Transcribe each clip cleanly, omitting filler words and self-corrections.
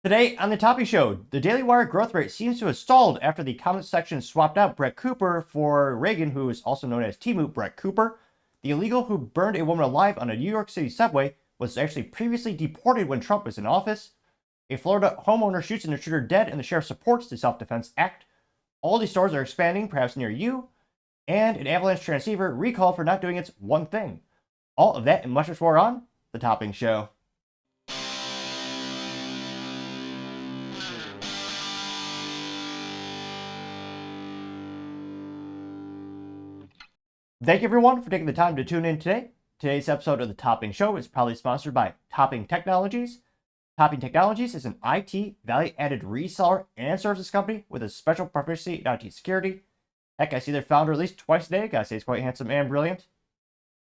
Today on the Topping Show, the Daily Wire growth rate seems to have stalled after the comment section swapped out Brett Cooper for Reagan, who is also known as Temu Brett Cooper. The illegal who burned a woman alive on a New York City subway was actually previously deported when Trump was in office. A Florida homeowner shoots an intruder dead and the sheriff supports the Self-Defense Act. All these stores are expanding, perhaps near you. And an Avalanche transceiver recalled for not doing its one thing. All of that and much more on the Topping Show. Thank you everyone for taking the time to tune in today. Today's episode of the Topping Show is proudly sponsored by Topping Technologies. Topping Technologies is an IT value-added reseller and services company with a special proficiency in IT security. Heck, I see their founder at least twice a day. Gotta say he's quite handsome and brilliant.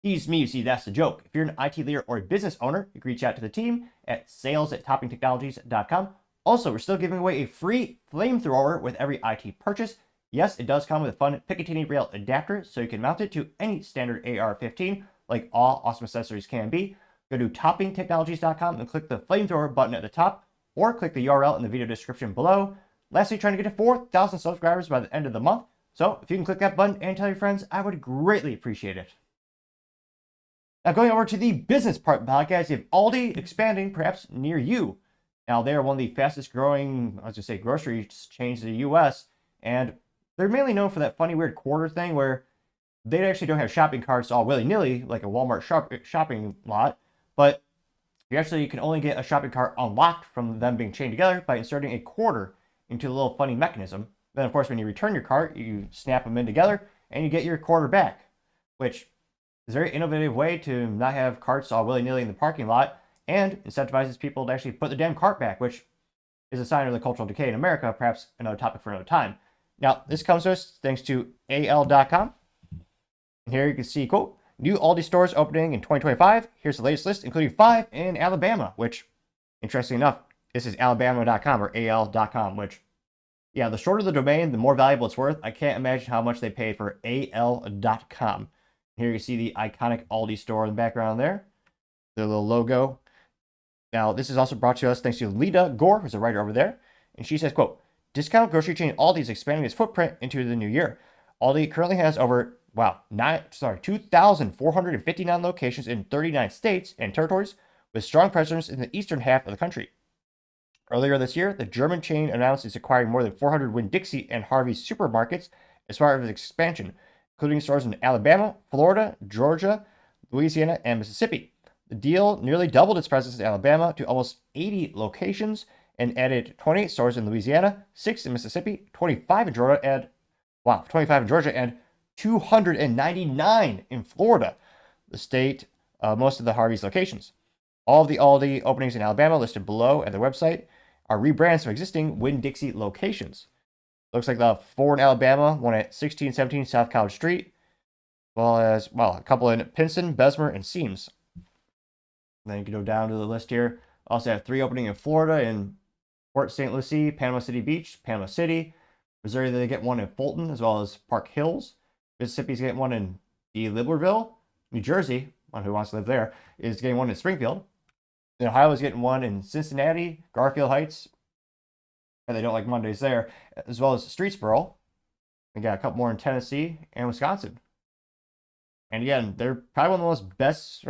He's me, you see, that's the joke. If you're an IT leader or a business owner, you can reach out to the team at sales@toppingtechnologies.com. Also, we're still giving away a free flamethrower with every IT purchase. Yes, it does come with a fun Picatinny rail adapter, so you can mount it to any standard AR-15, like all awesome accessories can be. Go to toppingtechnologies.com and click the flamethrower button at the top, or click the URL in the video description below. Lastly, trying to get to 4,000 subscribers by the end of the month, so if you can click that button and tell your friends, I would greatly appreciate it. Now, going over to the business part of the podcast, you have Aldi expanding perhaps near you. Now, they are one of the fastest growing, grocery chains in the US, and they're mainly known for that funny, weird quarter thing where they actually don't have shopping carts all willy-nilly like a Walmart shopping lot, but you can only get a shopping cart unlocked from them being chained together by inserting a quarter into a little funny mechanism. Then, of course, when you return your cart, you snap them in together and you get your quarter back, which is a very innovative way to not have carts all willy-nilly in the parking lot and incentivizes people to actually put the damn cart back, which is a sign of the cultural decay in America, perhaps another topic for another time. Now, this comes to us thanks to al.com. And here you can see, quote, new Aldi stores opening in 2025. Here's the latest list, including 5 in Alabama, which, interesting enough, this is alabama.com or al.com, which, yeah, the shorter the domain, the more valuable it's worth. I can't imagine how much they paid for al.com. Here you see the iconic Aldi store in the background there, the little logo. Now, this is also brought to us thanks to Lita Gore, who's a writer over there. And she says, quote, discount grocery chain Aldi is expanding its footprint into the new year. Aldi currently has over 2,459 locations in 39 states and territories, with strong presence in the eastern half of the country. Earlier this year, the German chain announced it's acquiring more than 400 Winn-Dixie and Harvey's supermarkets as part of its expansion, including stores in Alabama, Florida, Georgia, Louisiana, and Mississippi. The deal nearly doubled its presence in Alabama to almost 80 locations, and added 28 stores in Louisiana, 6 in Mississippi, 25 in Georgia, and 299 in Florida, the state most of the Harvey's locations. All of the Aldi openings in Alabama listed below at their website are rebrands from existing Winn-Dixie locations. Looks like the 4 in Alabama, one at 1617 South College Street, as well as, a couple in Pinson, Bessemer, and Seams. And then you can go down to the list here. Also have 3 opening in Florida in Port St. Lucie, Panama City Beach, Panama City. Missouri, they get one in Fulton, as well as Park Hills. Mississippi's getting one in Libreville. New Jersey, one who wants to live there, is getting one in Springfield. And Ohio is getting one in Cincinnati, Garfield Heights, and they don't like Mondays there, as well as Streetsboro. We got a couple more in Tennessee and Wisconsin. And again, they're probably one of the best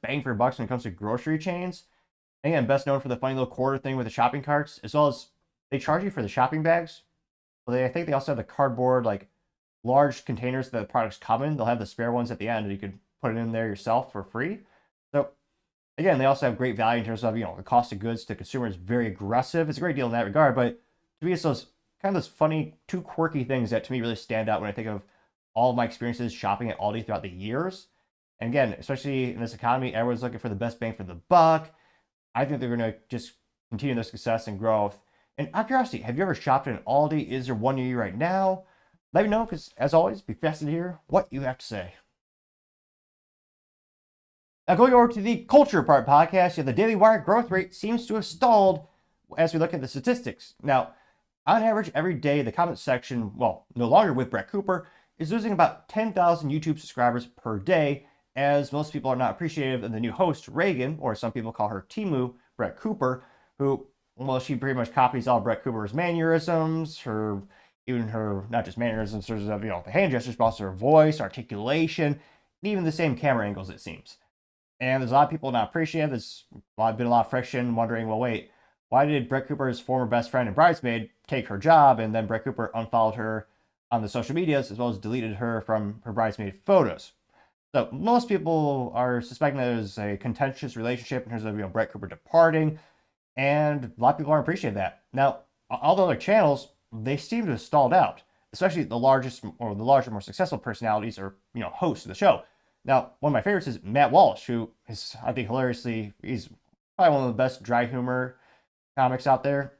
bang for your bucks when it comes to grocery chains. Again, best known for the funny little quarter thing with the shopping carts, as well as they charge you for the shopping bags. Well, I think they also have the cardboard, large containers that the products come in. They'll have the spare ones at the end, and you can put it in there yourself for free. So, again, they also have great value in terms of, the cost of goods to consumers is very aggressive. It's a great deal in that regard, but to me, it's those funny, too quirky things that to me really stand out when I think of all of my experiences shopping at Aldi throughout the years. And again, especially in this economy, everyone's looking for the best bang for the buck. I think they're going to just continue their success and growth. And out of curiosity, have you ever shopped at an Aldi? Is there one near you right now? Let me know, because as always, be fascinated to hear what you have to say. Now, going over to the culture part podcast, the Daily Wire growth rate seems to have stalled as we look at the statistics. Now, on average, every day, the comment section, no longer with Brett Cooper, is losing about 10,000 YouTube subscribers per day, as most people are not appreciative of the new host, Reagan, or some people call her Temu Brett Cooper, who well, she pretty much copies all Brett Cooper's mannerisms, even her, not just mannerisms, in terms of, the hand gestures, but also her voice, articulation, and even the same camera angles, it seems. And there's a lot of people not appreciating it. There's been a lot of friction, wondering, well, wait, why did Brett Cooper's former best friend and bridesmaid take her job, and then Brett Cooper unfollowed her on the social medias, as well as deleted her from her bridesmaid photos? So most people are suspecting that there's a contentious relationship in terms of, Brett Cooper departing, and a lot of people aren't appreciating that. Now, all the other channels, they seem to have stalled out, especially the larger, more successful personalities or, hosts of the show. Now, one of my favorites is Matt Walsh, who is, I think, hilariously, he's probably one of the best dry humor comics out there.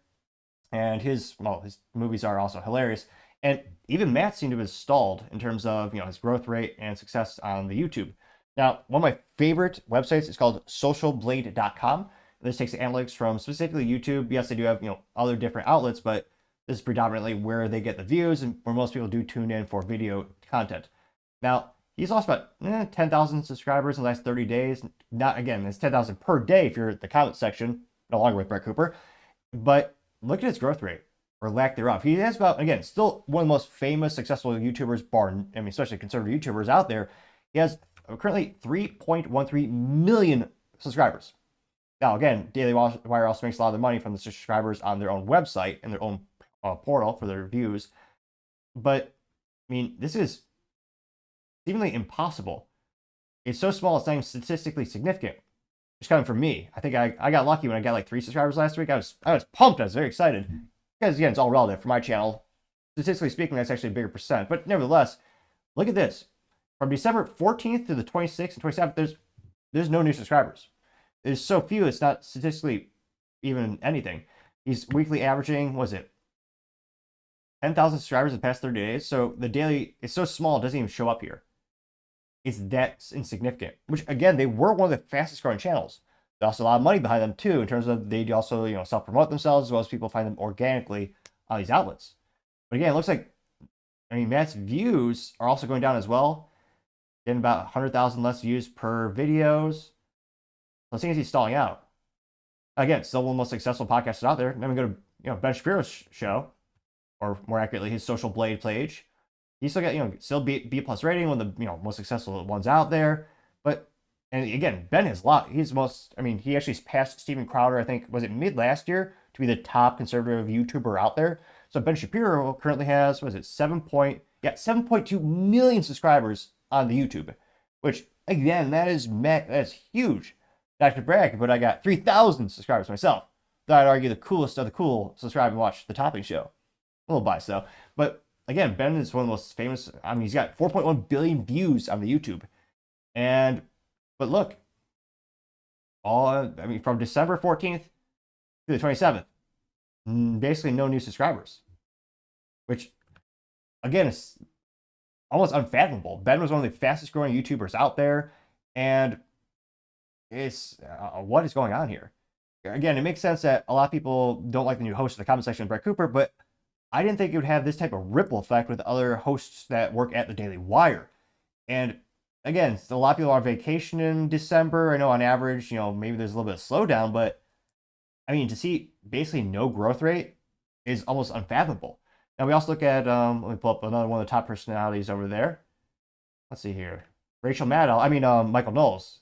And his movies are also hilarious. And even Matt seemed to have stalled in terms of, his growth rate and success on the YouTube. Now, one of my favorite websites is called socialblade.com. This takes the analytics from specifically YouTube. Yes, they do have, other different outlets, but this is predominantly where they get the views and where most people do tune in for video content. Now, he's lost about 10,000 subscribers in the last 30 days. Not, again, it's 10,000 per day if you're at the comment section, no longer with Brett Cooper. But look at his growth rate, or lack thereof. He has about, again, still one of the most famous, successful YouTubers, especially conservative YouTubers out there. He has currently 3.13 million subscribers. Now, again, Daily Wire also makes a lot of the money from the subscribers on their own website and their own portal for their views. But, this is seemingly impossible. It's so small, it's not even statistically significant. It's coming from me. I think I got lucky when I got like 3 subscribers last week. I was pumped. I was very excited. Because, again, it's all relative. For my channel, statistically speaking, that's actually a bigger percent. But nevertheless, look at this. From December 14th to the 26th and 27th, there's no new subscribers. There's so few, it's not statistically even anything. He's weekly averaging, 10,000 subscribers in the past 30 days. So the daily is so small, it doesn't even show up here. It's that insignificant. Which, again, they were one of the fastest growing channels. There's also a lot of money behind them, too, in terms of they also, self-promote themselves, as well as people find them organically on these outlets. But again, it looks like, Matt's views are also going down as well. Getting about 100,000 less views per videos. So it seems he's stalling out. Again, still one of the most successful podcasters out there. Then we go to, Ben Shapiro's show, or more accurately, his Social Blade page. He still got, still B plus rating, one of the, most successful ones out there. But, and again, Ben has a lot. He's most, he actually passed Steven Crowder, I think, was it mid last year, to be the top conservative YouTuber out there. So Ben Shapiro currently has, 7.2 million subscribers on the YouTube, which, again, that's huge. Not to brag, but I got 3,000 subscribers myself. Though I'd argue the coolest of the cool subscribe and watch the Topping Show. A little biased, though. But, again, Ben is one of the most famous. He's got 4.1 billion views on the YouTube. But look, from December 14th to the 27th, basically no new subscribers. Which, again, is almost unfathomable. Ben was one of the fastest growing YouTubers out there. And it's, what is going on here? Again, it makes sense that a lot of people don't like the new host of the comment section, Brett Cooper, but I didn't think it would have this type of ripple effect with other hosts that work at the Daily Wire. And again, a lot of people are on vacation in December. I know on average, maybe there's a little bit of slowdown, but to see basically no growth rate is almost unfathomable. Now we also look at, let me pull up another one of the top personalities over there. Let's see here. Rachel Maddow, Michael Knowles.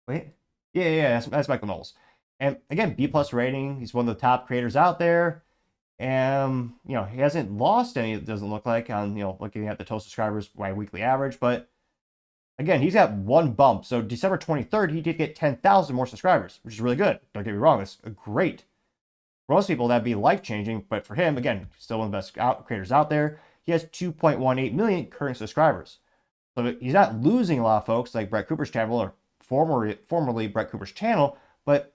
Wait, yeah, that's Michael Knowles. And again, B plus rating. He's one of the top creators out there. And, he hasn't lost any, it doesn't look like, on, looking at the total subscribers by weekly average. But again, he's got one bump. So December 23rd, he did get 10,000 more subscribers, which is really good. Don't get me wrong, that's great. For most people, that'd be life-changing. But for him, again, still one of the best creators out there. He has 2.18 million current subscribers. So he's not losing a lot of folks like Brett Cooper's channel, or formerly Brett Cooper's channel. But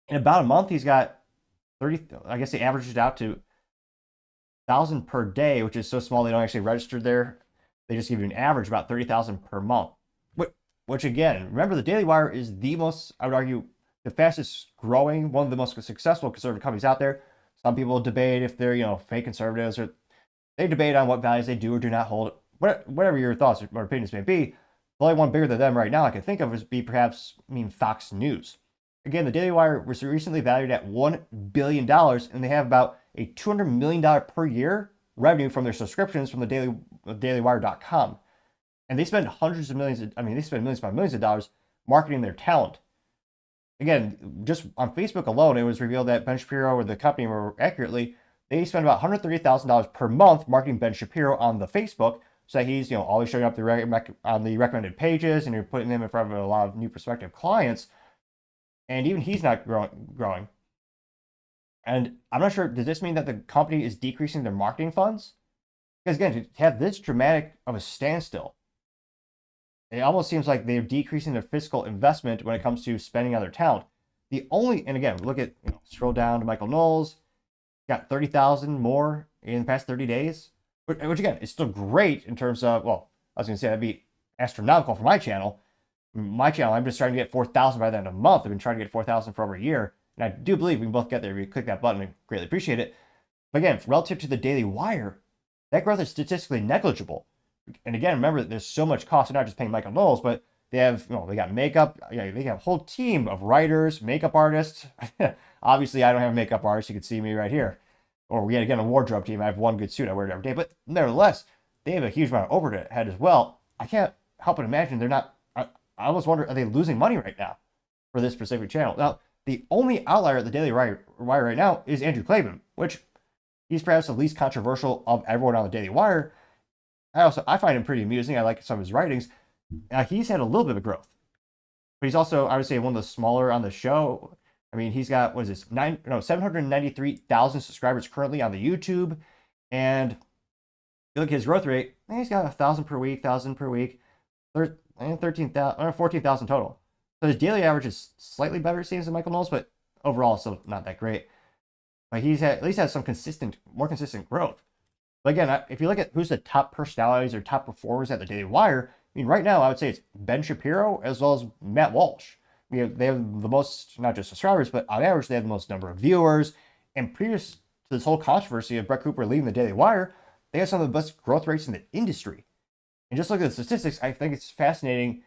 in about a month, he's got 30, I guess they averaged it out to 1,000 per day, which is so small they don't actually register there. They just give you an average about 30,000 per month. Which again, remember, the Daily Wire is the most, I would argue, the fastest growing, one of the most successful conservative companies out there. Some people debate if they're, fake conservatives, or they debate on what values they do or do not hold. Whatever your thoughts or opinions may be, the only one bigger than them right now I can think of would be perhaps, Fox News. Again, the Daily Wire was recently valued at $1 billion, and they have about a $200 million per year revenue from their subscriptions from the dailywire.com. And they spend hundreds of millions, they spend millions upon millions of dollars marketing their talent. Again, just on Facebook alone, it was revealed that Ben Shapiro, or the company more accurately, they spend about $130,000 per month marketing Ben Shapiro on the Facebook, so that he's always showing up on the recommended pages, and you're putting them in front of a lot of new prospective clients. And even he's not growing. And I'm not sure, does this mean that the company is decreasing their marketing funds? Because again, to have this dramatic of a standstill, it almost seems like they're decreasing their fiscal investment when it comes to spending on their talent. And again, look at, scroll down to Michael Knowles, got 30,000 more in the past 30 days, which again, is still great in terms of, well, I was going to say that'd be astronomical for my channel. I'm just trying to get 4,000 by the end of the month. I've been trying to get 4,000 for over a year. And I do believe we can both get there if you click that button. I greatly appreciate it. But again, relative to the Daily Wire, that growth is statistically negligible. And again, remember that there's so much cost. They're not just paying Michael Knowles, but they have, they got makeup. They got a whole team of writers, makeup artists. Obviously, I don't have a makeup artist. You can see me right here. Or we had, again, a wardrobe team. I have one good suit I wear every day. But nevertheless, they have a huge amount of overhead as well. I can't help but imagine they're not. I almost wonder, are they losing money right now for this specific channel? Now, the only outlier at the Daily Wire right now is Andrew Klavan, which he's perhaps the least controversial of everyone on the Daily Wire. I find him pretty amusing. I like some of his writings. He's had a little bit of growth, but he's also, I would say, one of the smaller on the show. He's got, 793,000 subscribers currently on the YouTube. And you look at his growth rate, he's got 1,000 per week, 1,000 per week. 13,000 or 14,000 total. So his daily average is slightly better, it seems, than Michael Knowles, but overall still not that great. But he's at least has some more consistent growth. But again, if you look at who's the top personalities or top performers at the Daily Wire, right now I would say it's Ben Shapiro as well as Matt Walsh. They have the most, not just subscribers, but on average they have the most number of viewers. And previous to this whole controversy of Brett Cooper leaving the Daily Wire, they have some of the best growth rates in the industry. And just look at the statistics, I think it's fascinating.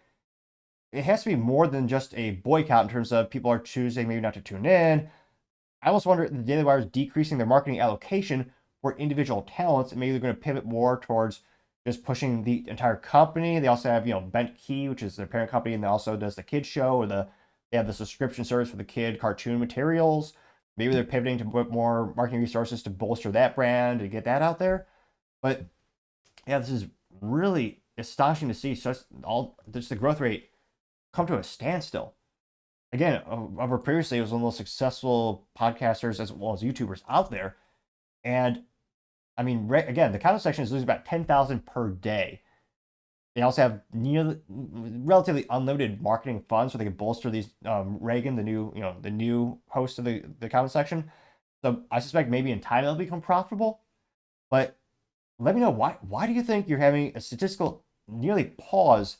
It has to be more than just a boycott in terms of people are choosing maybe not to tune in. I almost wonder if the Daily Wire is decreasing their marketing allocation for individual talents, and maybe they're going to pivot more towards just pushing the entire company. They also have, Bent Key, which is their parent company, and they also does the kids show, or they have the subscription service for the kid cartoon materials. Maybe they're pivoting to put more marketing resources to bolster that brand and get that out there. But yeah, this is really astonishing to see just the growth rate come to a standstill. Again, over previously, it was one of the most successful podcasters as well as YouTubers out there. And again, the comment section is losing about 10,000 per day. They also have relatively unlimited marketing funds, so they can bolster these Reagan, the new host of the comment section. So I suspect maybe in time it'll become profitable. But let me know why do you think you're having a statistical nearly pause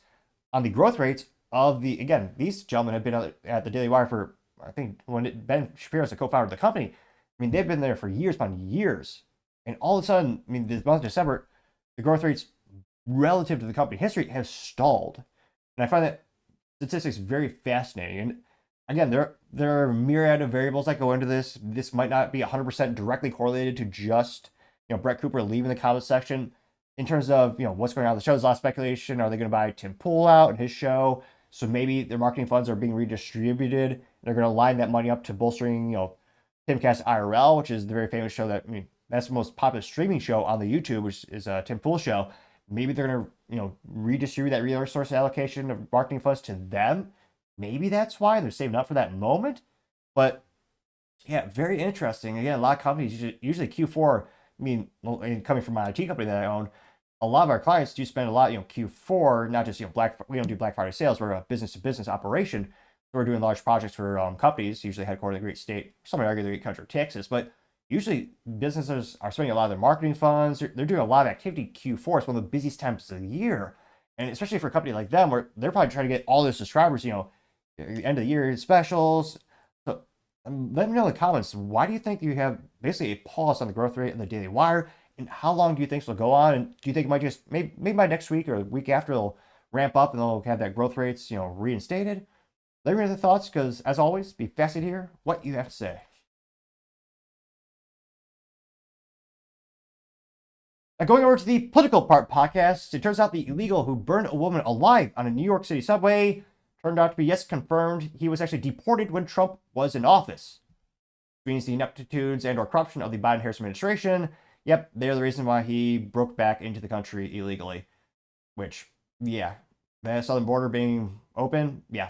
on the growth rates of these gentlemen have been at the Daily Wire for, I think, when Ben Shapiro is the co-founder of the company. They've been there for years upon years. And all of a sudden, this month of December, the growth rates relative to the company history have stalled. And I find that statistics very fascinating. And again, there are a myriad of variables that go into this. This might not be 100% directly correlated to just Brett Cooper leaving the comment section. In terms of what's going on with the show, there's a lot of speculation. Are they going to buy Tim Pool out and his show? So maybe their marketing funds are being redistributed. They're going to line that money up to bolstering Timcast IRL, which is the very famous show that's the most popular streaming show on the YouTube, which is Tim Pool's show. Maybe they're going to redistribute that resource allocation of marketing funds to them. Maybe that's why they're saving up for that moment. But yeah, very interesting. Again, a lot of companies usually Q4. Coming from my IT company that I own, a lot of our clients do spend a lot, Q4, not just, we don't do Black Friday sales. We're a business-to-business operation. So we're doing large projects for companies, usually headquartered in the great state. Some might argue the great country of Texas, but usually businesses are spending a lot of their marketing funds. They're doing a lot of activity. Q4 is one of the busiest times of the year. And especially for a company like them, where they're probably trying to get all their subscribers, end of the year specials. So let me know in the comments, why do you think you have basically a pause on the growth rate in the Daily Wire? And how long do you think this will go on? And do you think it might just, maybe by next week or the week after, they'll ramp up and they'll have that growth rates, reinstated? Let me know the thoughts, because as always, be fascinated to hear what you have to say. Now, going over to the political part podcast, it turns out the illegal who burned a woman alive on a New York City subway turned out to be, yes, confirmed. He was actually deported when Trump was in office. Which means the ineptitudes and or corruption of the Biden-Harris administration, yep, they're the reason why he broke back into the country illegally. Which, yeah, the southern border being open, yeah,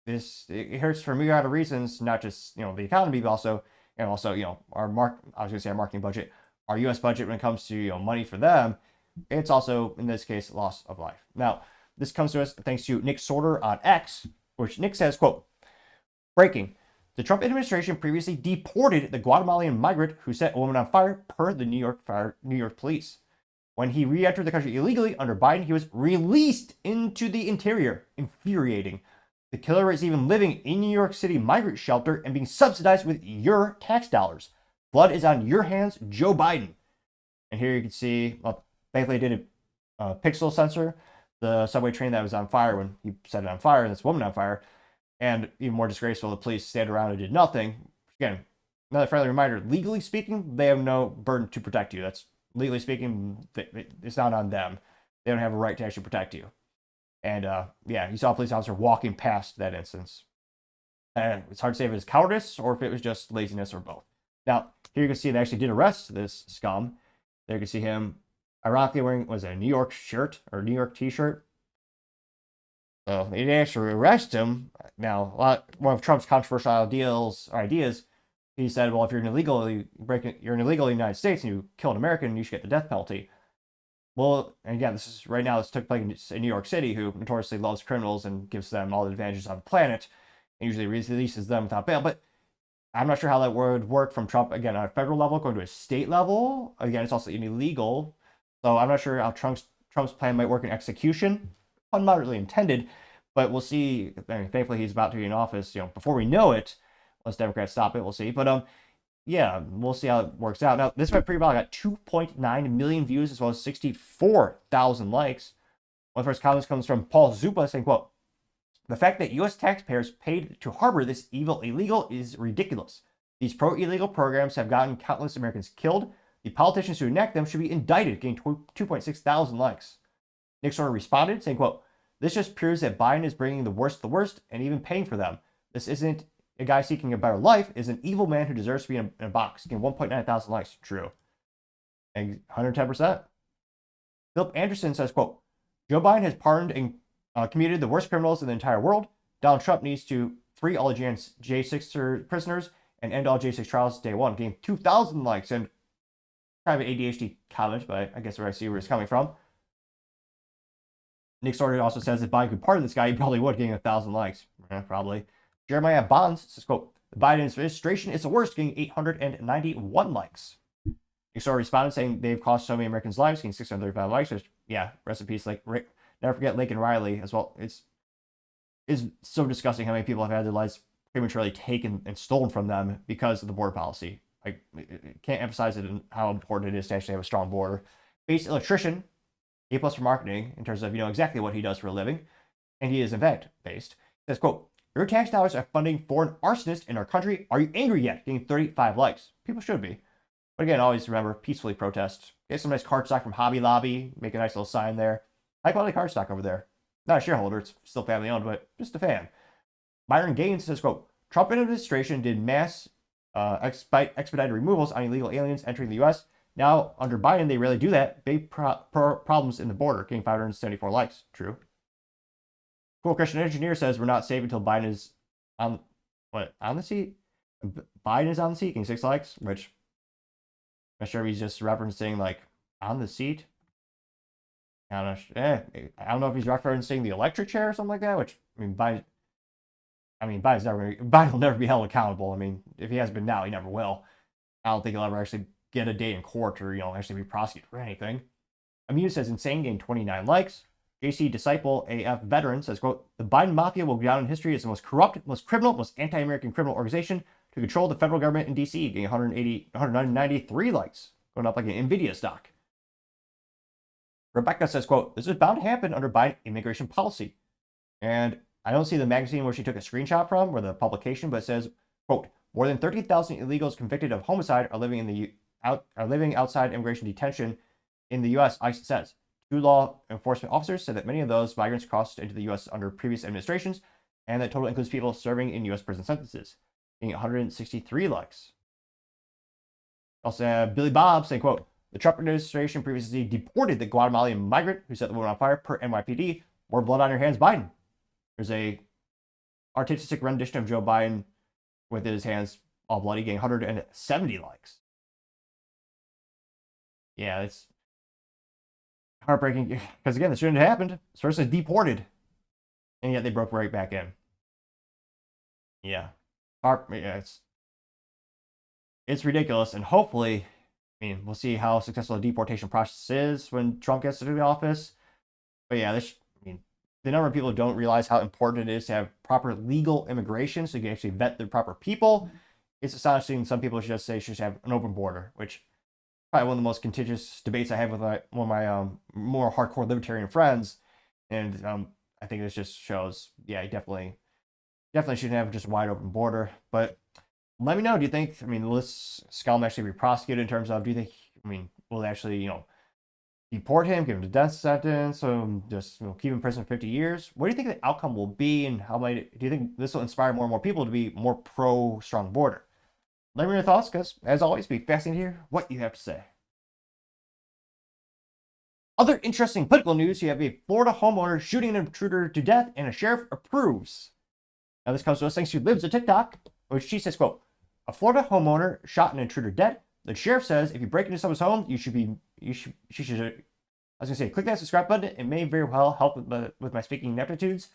it hurts for a myriad of reasons, not just the economy, but also our marketing budget, our U.S. budget when it comes to money for them. It's also in this case loss of life. Now this comes to us thanks to Nick Sorter on X, which Nick says, quote, breaking. The Trump administration previously deported the Guatemalan migrant who set a woman on fire per the New York police. When he re-entered the country illegally under Biden, he was released into the interior. Infuriating. The killer is even living in New York City migrant shelter and being subsidized with your tax dollars. Blood is on your hands, Joe Biden. And here you can see, well, thankfully they did a pixel sensor the subway train that was on fire when he set it on fire, and this woman on fire. And even more disgraceful, the police stayed around and did nothing. Again, another friendly reminder, legally speaking, they have no burden to protect you. That's legally speaking, it's not on them. They don't have a right to actually protect you. And yeah, you saw a police officer walking past that instance. And it's hard to say if it was cowardice or if it was just laziness or both. Now, here you can see they actually did arrest this scum. There you can see him ironically wearing, was it a New York shirt or New York t-shirt? So they didn't actually arrest him. Now, one of Trump's controversial ideas, he said, well, if you're an illegal in the United States and you kill an American, you should get the death penalty. Well, and again, this took place in New York City, who notoriously loves criminals and gives them all the advantages on the planet, and usually releases them without bail. But I'm not sure how that would work from Trump, again, on a federal level, going to a state level. Again, it's also illegal. So I'm not sure how Trump's plan might work in execution. Unmoderately intended, but we'll see. I mean, thankfully, he's about to be in office, before we know it, unless Democrats stop it, we'll see. But yeah, we'll see how it works out. Now, this went pretty well. I got 2.9 million views as well as 64,000 likes. One of the first comments comes from Paul Zupa saying, quote, the fact that U.S. taxpayers paid to harbor this evil illegal is ridiculous. These pro-illegal programs have gotten countless Americans killed. The politicians who enact them should be indicted, getting 2.6 thousand likes. Nick Sorter responded, saying, quote, this just proves that Biden is bringing the worst to the worst and even paying for them. This isn't a guy seeking a better life, is an evil man who deserves to be in a box. Getting 1.9 thousand likes. True. And 110%. Philip Anderson says, quote, Joe Biden has pardoned and commuted the worst criminals in the entire world. Donald Trump needs to free all J6 prisoners and end all J6 trials day one. Getting 2,000 likes. And kind of an ADHD comment, but I guess where I see where it's coming from. Nick Sorter also says if Biden could pardon this guy, he probably would, getting 1,000 likes. Probably. Jeremiah Bonds says, quote, the Biden administration is the worst, getting 891 likes. Nick Sorter responded saying they've cost so many Americans' lives, getting 635 likes. Which, yeah, rest in peace. Never forget Lincoln Riley as well. It's so disgusting how many people have had their lives prematurely taken and stolen from them because of the border policy. I can't emphasize it and how important it is to actually have a strong border. Base electrician, A+ for marketing, in terms of exactly what he does for a living, and he is in fact based. Says, quote, your tax dollars are funding foreign arsonists in our country. Are you angry yet? Getting 35 likes. People should be. But again, always remember, peacefully protest. Get some nice cardstock from Hobby Lobby. Make a nice little sign there. High quality cardstock over there. Not a shareholder, it's still family owned, but just a fan. Byron Gaines says, quote, Trump administration did mass expedited removals on illegal aliens entering the U.S. Now, under Biden, they rarely do that. Big problems in the border, getting 574 likes. True. Cool Christian Engineer says we're not safe until Biden is on the seat? Biden is on the seat, getting 6 likes, which I'm not sure if he's just referencing, on the seat. I don't know if he's referencing the electric chair or something like that, which, Biden will never be held accountable. I mean, if he hasn't been now, he never will. I don't think he'll ever actually get a day in court or, actually be prosecuted for anything. Aminu says insane, getting 29 likes. JC Disciple, AF veteran, says, quote, the Biden Mafia will go down in history as the most corrupt, most criminal, most anti-American criminal organization to control the federal government in D.C., getting 193 likes, going up like an NVIDIA stock. Rebecca says, quote, this is bound to happen under Biden immigration policy. And I don't see the magazine where she took a screenshot from or the publication, but it says, quote, more than 13,000 illegals convicted of homicide are living outside immigration detention in the U.S., ICE says. Two law enforcement officers said that many of those migrants crossed into the U.S. under previous administrations, and that total includes people serving in U.S. prison sentences, getting 163 likes. Also, Billy Bob saying, quote, the Trump administration previously deported the Guatemalan migrant who set the woman on fire per NYPD. More blood on your hands, Biden. There's a artistic rendition of Joe Biden with his hands all bloody, getting 170 likes. Yeah, it's heartbreaking because, again, this shouldn't have happened. This person is deported, and yet they broke right back in. Yeah, it's ridiculous, and hopefully, I mean, we'll see how successful the deportation process is when Trump gets into the office. But yeah, the number of people who don't realize how important it is to have proper legal immigration so you can actually vet the proper people. It's astonishing. Some people should just say should have an open border, which is probably one of the most contentious debates I have with one of my more hardcore libertarian friends. And I think this just shows, yeah, definitely shouldn't have just a wide open border. But let me know, do you think, will this scum actually be prosecuted in terms of, do you think, will they actually, deport him, give him a death sentence, just keep him in prison for 50 years? What do you think the outcome will be, and do you think this will inspire more and more people to be more pro-strong border? Let me know your thoughts, because, as always, be fascinating to hear what you have to say. Other interesting political news, you have a Florida homeowner shooting an intruder to death, and a sheriff approves. Now, this comes to us thanks to Libs of TikTok, which she says, quote, a Florida homeowner shot an intruder dead. The sheriff says if you break into someone's home, click that subscribe button. It may very well help with my speaking ineptitudes.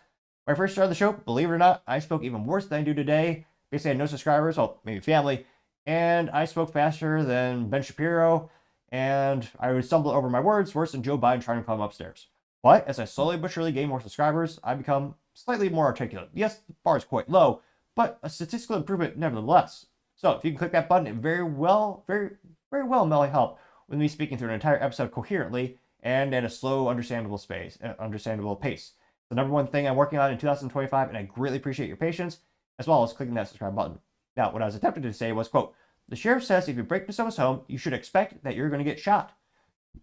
When I first started the show, believe it or not, I spoke even worse than I do today. Basically, I had no subscribers, well, maybe family, and I spoke faster than Ben Shapiro, and I would stumble over my words worse than Joe Biden trying to climb upstairs. But as I slowly but surely gain more subscribers, I become slightly more articulate. Yes, the bar is quite low, but a statistical improvement nevertheless. So if you can click that button, it very well may help with me speaking through an entire episode coherently and at a slow, understandable pace. The number one thing I'm working on in 2025, and I greatly appreciate your patience, as well as clicking that subscribe button. Now, what I was attempting to say was, quote, the sheriff says if you break into someone's home, you should expect that you're going to get shot.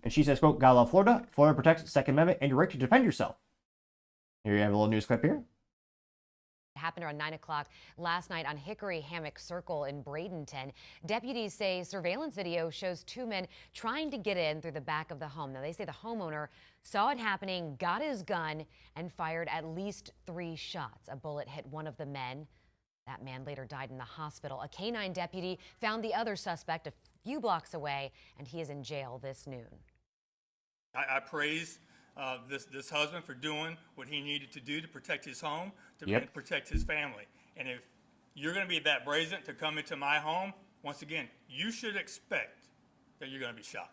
And she says, quote, gotta love Florida. Florida protects the Second Amendment and your right to defend yourself. Here you have a little news clip here. Happened around 9 o'clock last night on Hickory Hammock Circle in Bradenton. Deputies say surveillance video shows two men trying to get in through the back of the home. Now, they say the homeowner saw it happening, got his gun, and fired at least 3 shots. A bullet hit one of the men. That man later died in the hospital. A canine deputy found the other suspect a few blocks away, and he is in jail this noon. I praise this husband for doing what he needed to do to protect his home, to protect his family. And if you're going to be that brazen to come into my home, once again, you should expect that you're going to be shot.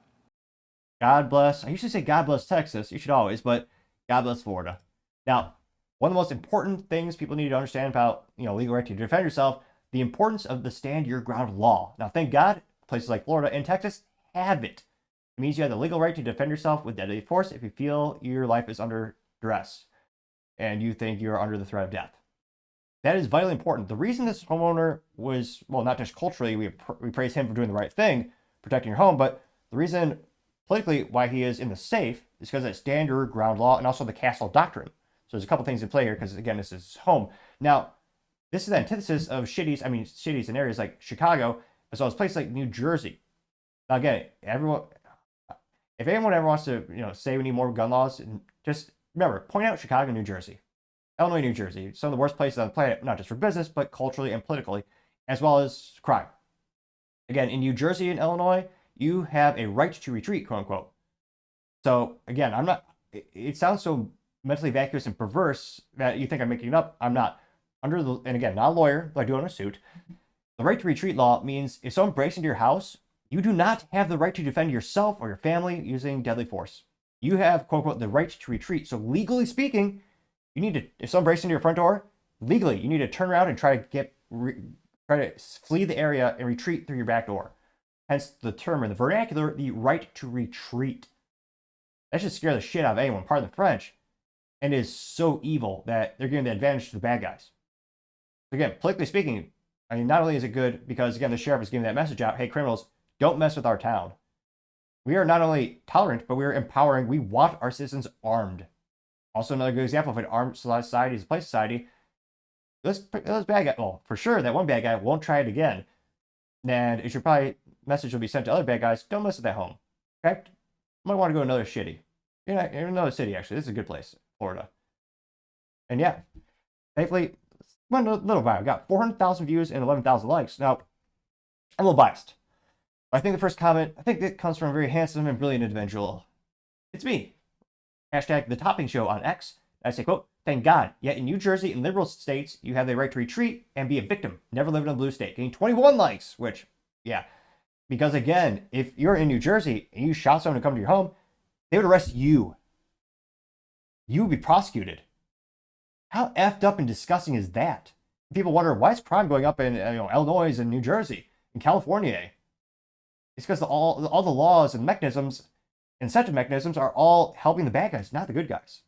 God bless. I usually say God bless Texas. You should always, but God bless Florida. Now, one of the most important things people need to understand about, legal right to defend yourself, the importance of the stand your ground law. Now, thank God, places like Florida and Texas have it. It means you have the legal right to defend yourself with deadly force if you feel your life is under duress and you think you're under the threat of death. That is vitally important. The reason this homeowner was, well, not just culturally, we praise him for doing the right thing, protecting your home, but the reason politically why he is in the safe is because of stand your ground law and also the castle doctrine. So there's a couple things in play here because, again, this is home. Now, this is the antithesis of cities in areas like Chicago, as well as places like New Jersey. Now, again, if anyone ever wants to, say we need more gun laws, just remember, point out Chicago, New Jersey, Illinois, New Jersey, some of the worst places on the planet, not just for business, but culturally and politically, as well as crime. Again, in New Jersey and Illinois, you have a right to retreat, quote unquote. So again, it sounds so mentally vacuous and perverse that you think I'm making it up. I'm not. And again, not a lawyer, but I do own a suit. The right to retreat law means if someone breaks into your house, you do not have the right to defend yourself or your family using deadly force. You have, quote unquote, the right to retreat. So legally speaking, if someone breaks into your front door, legally, you need to turn around and try to flee the area and retreat through your back door. Hence the term in the vernacular, the right to retreat. That should scare the shit out of anyone, pardon the French. and is so evil that they're giving the advantage to the bad guys. Again, politically speaking, I mean, not only is it good because, again, the sheriff is giving that message out, hey, criminals, don't mess with our town. We are not only tolerant, but we are empowering. We want our citizens armed. Also, another good example of an armed society is a place society. Those bad guys, well, for sure, that one bad guy won't try it again. And it should probably, message will be sent to other bad guys, don't mess with that home. In fact, you might want to go to another city. You're not in another city, actually. This is a good place, Florida. And yeah, thankfully, went a little viral. Got 400,000 views and 11,000 likes. Now, I'm a little biased. But I think the first comment, I think it comes from a very handsome and brilliant individual. It's me. Hashtag The Topping Show on X. I say, quote, thank God, yet in New Jersey and liberal states, you have the right to retreat and be a victim. Never live in a blue state. Getting 21 likes, which, yeah. Because again, if you're in New Jersey and you shot someone to come to your home, they would arrest you. You would be prosecuted. How effed up and disgusting is that? People wonder, why is crime going up in Illinois and New Jersey and California? It's because all the laws and mechanisms, incentive mechanisms, are all helping the bad guys, not the good guys.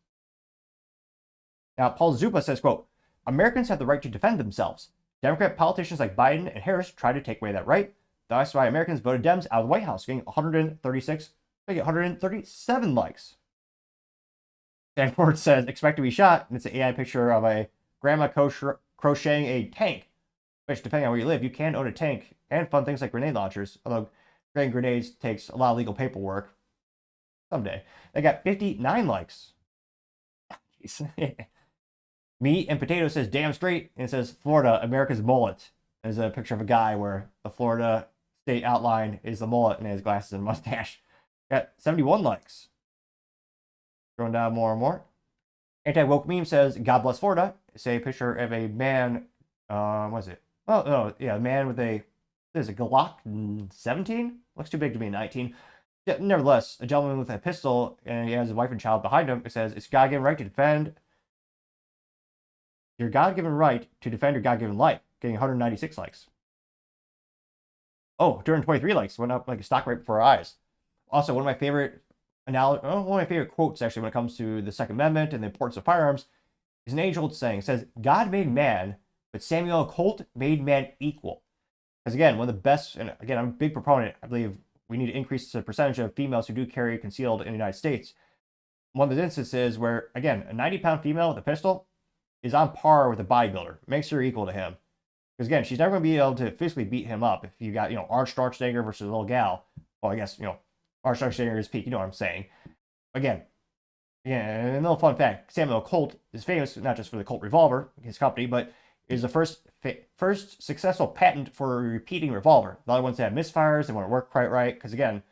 Now, Paul Zupa says, quote, Americans have the right to defend themselves. Democrat politicians like Biden and Harris try to take away that right. That's why Americans voted Dems out of the White House, getting 137 likes. Stanford says, expect to be shot, and it's an AI picture of a grandma crocheting a tank, which, depending on where you live, you can own a tank and fun things like grenade launchers, although creating grenades takes a lot of legal paperwork. Someday. They got 59 likes. Meat and Potato says, damn straight, and it says, Florida, America's mullet. There's a picture of a guy where the Florida state outline is the mullet and his glasses and mustache. Got 71 likes. Going down more and more. Anti-woke meme says, God bless Florida. It's a picture of a man, what is it? Oh, no, yeah, a man with a Glock 17? Looks too big to be 19. Yeah, nevertheless, a gentleman with a pistol, and he has his wife and child behind him. It says, it's God-given right to defend your God-given right to defend your God-given life. Getting 196 likes. Oh, 223 likes. Went up like a stock right before our eyes. Also, one of my favorite quotes, actually, when it comes to the Second Amendment and the importance of firearms, is an age-old saying. It says, God made man, but Samuel Colt made man equal. Because again, one of the best, and again, I'm a big proponent, I believe we need to increase the percentage of females who do carry concealed in the United States. One of the instances where, again, a 90-pound female with a pistol is on par with a bodybuilder. Makes her equal to him. Because again, she's never going to be able to physically beat him up. If you got, Arnold Schwarzenegger versus a little gal. Well, I guess, Arnold Schwarzenegger is peak. You know what I'm saying. Again, and a little fun fact. Samuel Colt is famous not just for the Colt revolver, his company, but is the first successful patent for a repeating revolver. The other ones had misfires. They wouldn't work quite right. Because again,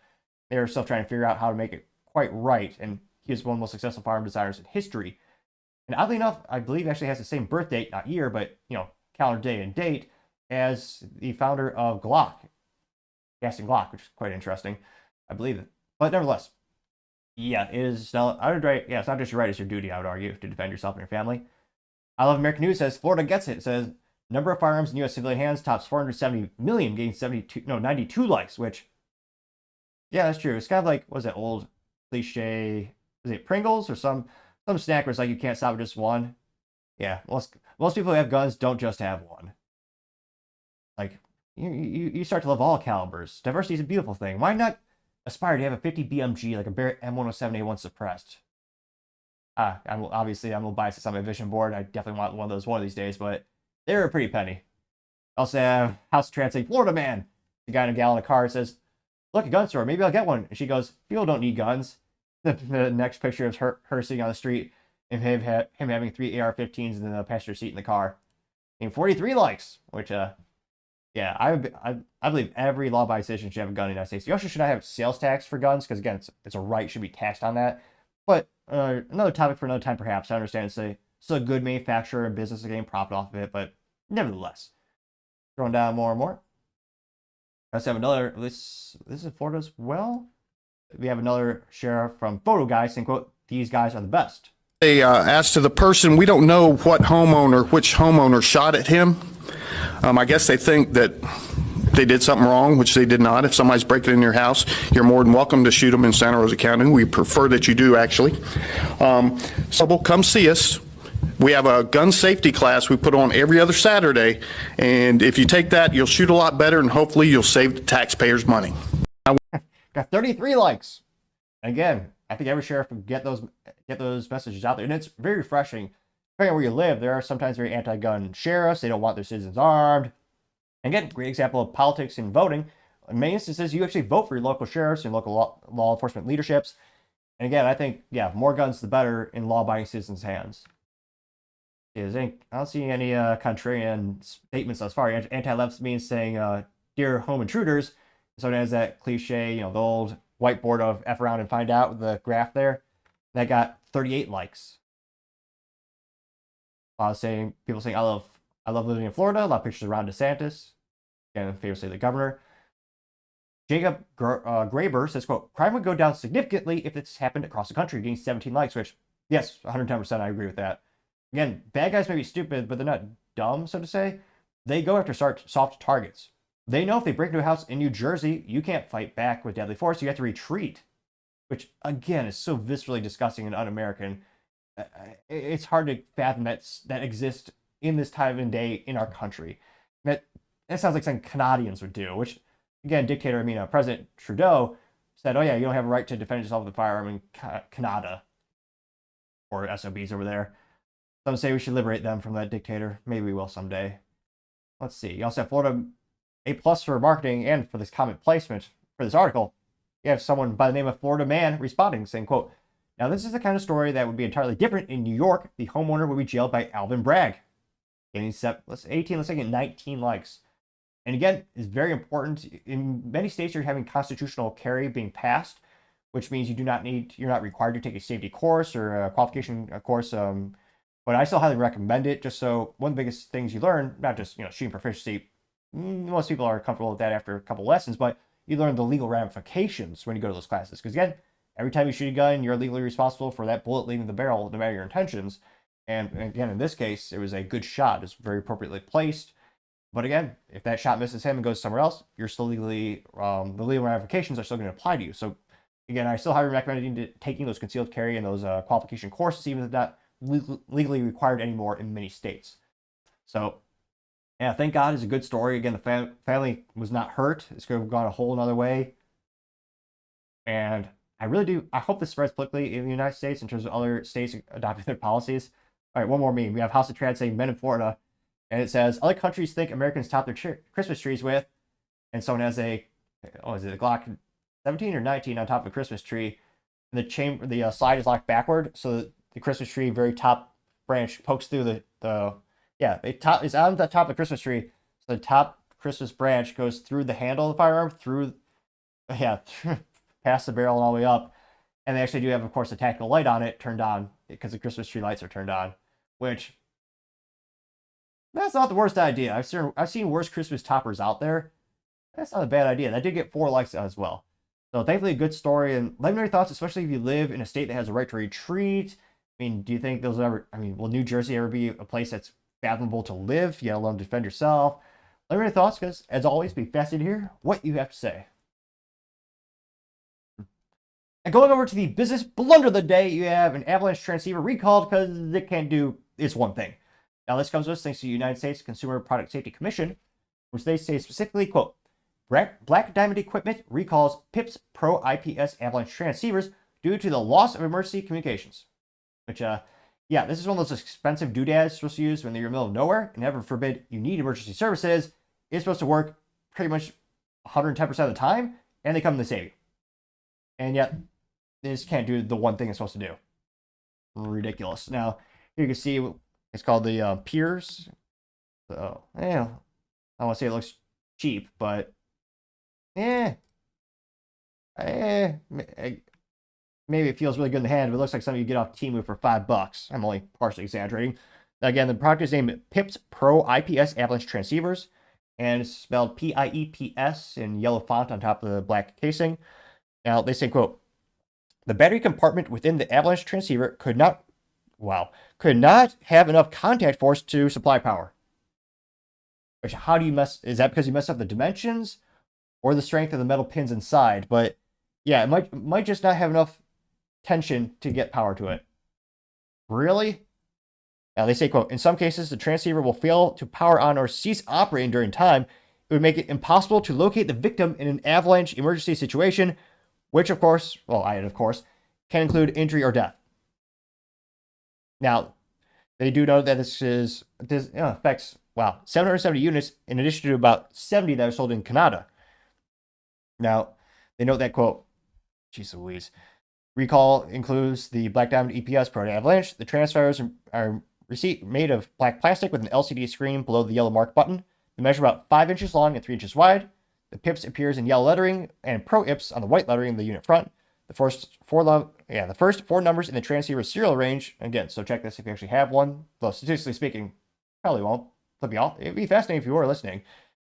they were still trying to figure out how to make it quite right. And he was one of the most successful firearm designers in history. And oddly enough, I believe actually has the same birth date, not year, but, calendar day and date as the founder of Glock, Gaston Glock, which is quite interesting. I believe it. But nevertheless, yeah, it is not, it's not just your right, it's your duty, I would argue, to defend yourself and your family. I Love American News says, Florida gets it. It says, number of firearms in U.S. civilian hands tops 470 million, getting 92 likes, which, yeah, that's true. It's kind of like, what was that old cliche, is it Pringles or some snack where it's like you can't stop with just one? Yeah, most people who have guns don't just have one. Like, you start to love all calibers. Diversity is a beautiful thing. Why not aspire to have a 50 BMG like a Barrett M107A1 suppressed? I'm a little biased on my vision board. I definitely want one of those one of these days, but they're a pretty penny. Also have House Translate Florida Man. The guy in a gal in a car says, look, a gun store, maybe I'll get one. And she goes, people don't need guns. The next picture is her sitting on the street and him having 3 AR-15s in the passenger seat in the car. And 43 likes, which, yeah, I believe every law-abiding citizen should have a gun in the United States. You also should not have sales tax for guns, because again, it's a right, should be taxed on that. But another topic for another time, perhaps. I understand it's still a good manufacturer and business is getting profit off of it, but nevertheless, going down more and more. Let's have another. This is Florida as well. We have another sheriff from Photo Guy saying, quote, these guys are the best. As to the person, we don't know which homeowner shot at him. I guess they think that they did something wrong, which they did not. If somebody's breaking in your house, you're more than welcome to shoot them in Santa Rosa County. We prefer that you do, actually. So come see us. We have a gun safety class we put on every other Saturday, and if you take that, you'll shoot a lot better, and hopefully you'll save the taxpayers money. Got 33 likes. Again, I think every sheriff can get those messages out there, and it's very refreshing. Depending on where you live, there are sometimes very anti-gun sheriffs. They don't want their citizens armed. Again, great example of politics and voting. In many instances, you actually vote for your local sheriffs and local law enforcement leaderships. And again, I think, yeah, more guns the better in law-abiding citizens' hands. I don't see any contrarian statements thus far. Anti-left means saying, dear home intruders. So it has that cliche, the old whiteboard of F around and find out with the graph there. That got 38 likes. People saying, I love living in Florida. A lot of pictures around DeSantis. Again, famously the governor. Jacob Graber says, quote, crime would go down significantly if this happened across the country, getting 17 likes, which, yes, 110%, I agree with that. Again, bad guys may be stupid, but they're not dumb, so to say. They go after soft targets. They know if they break into a house in New Jersey, you can't fight back with deadly force. You have to retreat, which, again, is so viscerally disgusting and un-American. It's hard to fathom that exists in this time and day in our country. That sounds like something Canadians would do, which, again, President Trudeau said, oh, yeah, you don't have a right to defend yourself with a firearm in Canada, or SOBs over there. Some say we should liberate them from that dictator. Maybe we will someday. Let's see. You also have Florida A+ for marketing and for this comment placement for this article. You have someone by the name of Florida Man responding, saying, quote, now this is the kind of story that would be entirely different in New York. The homeowner would be jailed by Alvin Bragg. Getting 18, let's say 19 likes. And again, it's very important. In many states, you're having constitutional carry being passed, which means you're not required to take a safety course or a qualification course. But I still highly recommend it, just so one of the biggest things you learn, not just shooting proficiency, most people are comfortable with that after a couple lessons, but you learn the legal ramifications when you go to those classes. Because again, every time you shoot a gun, you're legally responsible for that bullet leaving the barrel, no matter your intentions. And again, in this case, it was a good shot. It's very appropriately placed. But again, if that shot misses him and goes somewhere else, you're still legally, the legal ramifications are still going to apply to you. So again, I still highly recommend taking those concealed carry and those qualification courses, even if not legally required anymore in many states. So yeah, thank God it's a good story. Again, the family was not hurt. It's going to have gone a whole another way. And I hope this spreads politically in the United States in terms of other states adopting their policies. All right, one more meme. We have House of Trad saying men in Florida. And it says, other countries think Americans top their Christmas trees with. And someone has a Glock 17 or 19 on top of a Christmas tree. And the slide is locked backward. So the Christmas tree, very top branch, pokes through it's on the top of the Christmas tree. So the top Christmas branch goes through the handle of the firearm, past the barrel and all the way up. And they actually do have, of course, a tactical light on it turned on because the Christmas tree lights are turned on, which that's not the worst idea. I've seen worse Christmas toppers out there. That's not a bad idea. That did get 4 likes as well. So thankfully, a good story. And let me know your thoughts, especially if you live in a state that has a right to retreat. I mean, do you think will New Jersey ever be a place that's fathomable to live, yet alone defend yourself? Let me know your thoughts, because as always, be fascinated to hear what you have to say. And going over to the business blunder of the day, you have an Avalanche transceiver recalled because it can't do its one thing. Now, this comes to us thanks to the United States Consumer Product Safety Commission, which they say specifically, quote, Black Diamond Equipment recalls PIP's Pro IPS Avalanche transceivers due to the loss of emergency communications. Which, this is one of those expensive doodads supposed to use when you're in the middle of nowhere, and heaven forbid you need emergency services. It's supposed to work pretty much 110% of the time, and they come to save you. And yet, they just can't do the one thing it's supposed to do. Ridiculous. Now, here you can see it's called the Piers. So, I don't want to say it looks cheap, but maybe it feels really good in the hand, but it looks like something you get off Temu for $5. I'm only partially exaggerating. Again, the product is named PIP's Pro IPS Avalanche Transceivers, and it's spelled PIEPS in yellow font on top of the black casing. Now, they say, quote, the battery compartment within the Avalanche transceiver could not have enough contact force to supply power. Which, how do you is that because you messed up the dimensions or the strength of the metal pins inside? But yeah, it might just not have enough tension to get power to it. Really? Now they say, quote, in some cases, the transceiver will fail to power on or cease operating during time. It would make it impossible to locate the victim in an avalanche emergency situation, which of course, can include injury or death. Now, they do know that this affects, 770 units in addition to about 70 that are sold in Canada. Now, they note that, quote, geez Louise, recall includes the Black Diamond EPS Pro Avalanche. The transfers are made of black plastic with an LCD screen below the yellow mark button. They measure about 5 inches long and 3 inches wide. The PIPS appears in yellow lettering and Pro IPS on the white lettering of the unit front. The first four numbers in the transceiver serial range. Again, so check this if you actually have one. Though statistically speaking, probably won't. It'd be fascinating if you were listening.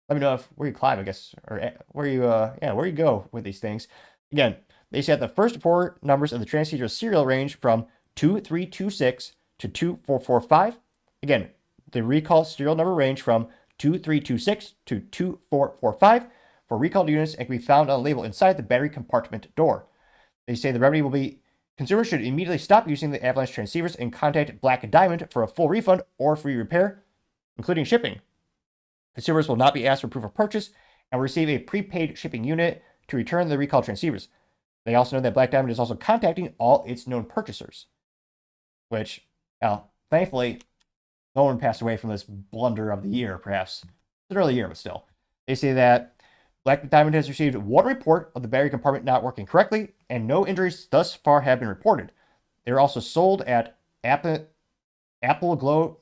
Let me know where you climb, I guess, or where you go with these things. Again, they said the first four numbers of the transceiver serial range from 2326 to 2445. Again, the recall serial number range from 2326 to 2445 for recalled units and can be found on a label inside the battery compartment door. They say the remedy will be consumers should immediately stop using the Avalanche transceivers and contact Black Diamond for a full refund or free repair, including shipping. Consumers will not be asked for proof of purchase and will receive a prepaid shipping unit to return the recalled transceivers. They also know that Black Diamond is also contacting all its known purchasers, which, thankfully, no one passed away from this blunder of the year, perhaps. It's an early year, but still. They say that Black Diamond has received one report of the battery compartment not working correctly, and no injuries thus far have been reported. They are also sold at Upland Glow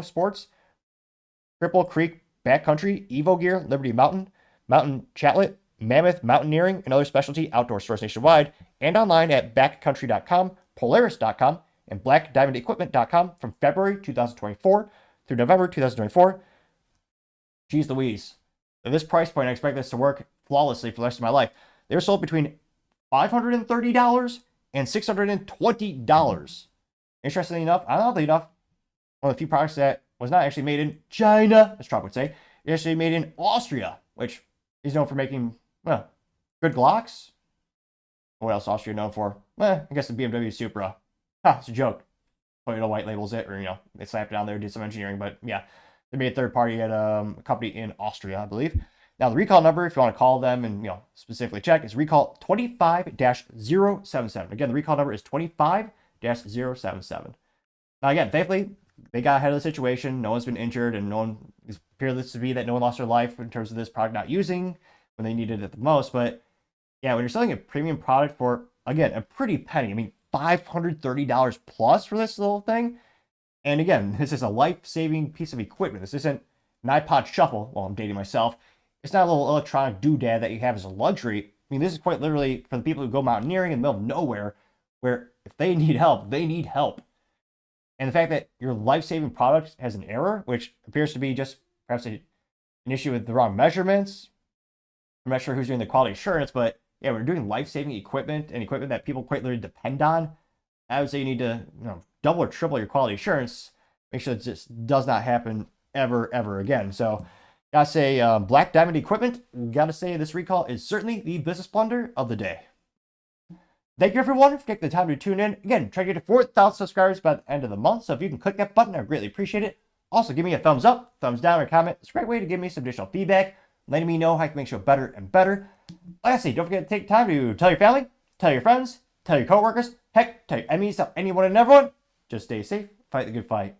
Sports, Cripple Creek Backcountry, Evo Gear, Liberty Mountain, Mountain Chatlet, Mammoth Mountaineering, and other specialty outdoor stores nationwide, and online at backcountry.com, polaris.com, and blackdiamondequipment.com from February 2024 through November 2024. Geez Louise. At this price point, I expect this to work flawlessly for the rest of my life. They're sold between $530 and $620. Interestingly enough, one of the few products that was not actually made in China, as Trump would say, it's actually made in Austria, which is known for making, good Glocks. What else is Austria known for? I guess the BMW Supra. It's a joke. Toyota white labels it, or, they slapped it on there, did some engineering, but yeah. They made a third party at a company in Austria, I believe. Now, the recall number, if you want to call them and specifically check, is recall 25-077. Again, the recall number is 25-077. Now, again, thankfully, they got ahead of the situation. No one's been injured, and it appears to be that no one lost their life in terms of this product not using when they needed it the most. But yeah, when you're selling a premium product for, again, a pretty penny, I mean, $530 plus for this little thing. And again, this is a life-saving piece of equipment. This isn't an iPod Shuffle. Well, I'm dating myself. It's not a little electronic doodad that you have as a luxury. I mean, this is quite literally for the people who go mountaineering in the middle of nowhere, where if they need help, they need help. And the fact that your life-saving product has an error, which appears to be just perhaps an issue with the wrong measurements. I'm not sure who's doing the quality assurance, but yeah, we're doing life-saving equipment and equipment that people quite literally depend on. I would say you need to, double or triple your quality assurance. Make sure that this does not happen ever again. So, gotta say, Black Diamond Equipment, gotta say this recall is certainly the business blunder of the day. Thank you, everyone, for taking the time to tune in. Again, try to get to 4,000 subscribers by the end of the month. So if you can click that button, I'd greatly appreciate it. Also, give me a thumbs up, thumbs down, or comment. It's a great way to give me some additional feedback, letting me know how I can make the show better and better. Lastly, don't forget to take time to tell your family, tell your friends, tell your coworkers, heck, tell your enemies, tell anyone and everyone. Just stay safe, fight the good fight.